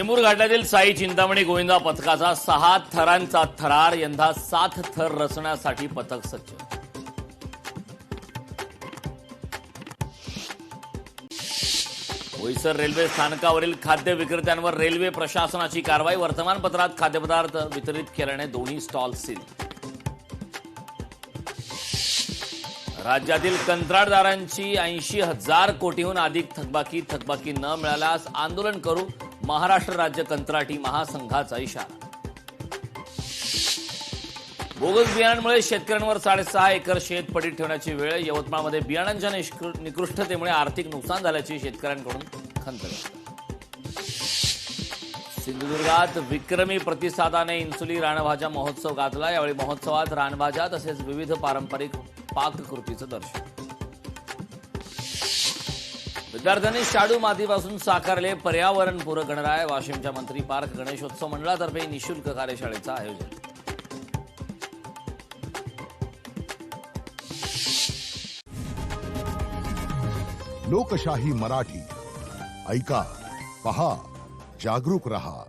टेंभूर घाटातील साई चिंतामणी गोविंदा पथकाचा 6 थरांचा थरार, यंदा 7 थर रचण्यासाठी पथक सज्ज. बोईसर रेल्वे स्थानकावरील खाद्य विक्रेत्यांवर रेल्वे प्रशासनाची कारवाई. वर्तमानपत्रात खाद्यपदार्थ वितरित केल्याने दोन्ही स्टॉल सील. राज्यातील कंत्राटदारांची 80,000 कोटीहून अधिक थकबाकी न मिळाल्यास आंदोलन करू, महाराष्ट्र राज्य कंत्राटी महासंघाचा इशारा. बोगस बियाणांमुळे शेतकऱ्यांवर 6.5 एकर शेत पडीत ठेवण्याची वेळ. यवतमाळमध्ये बियाणांच्या निकृष्टतेमुळे आर्थिक नुकसान झाल्याची शेतकऱ्यांकडून खंत. सिंधुदुर्गात विक्रमी प्रतिसादाने इन्सुली रानभाज्या महोत्सव गाजला. यावेळी महोत्सवात रानभाज्या तसेच विविध पारंपरिक पाककृतीचं दर्शन. विद्यार्थ्यांनी शाडू मातीपासून साकारले पर्यावरणपूरक गणराय. वाशिमच्या मंत्री पार्क गणेशोत्सव मंडळातर्फे निःशुल्क कार्यशाळेचं आयोजन. लोकशाही मराठी ऐका, पहा, जागरूक रहा.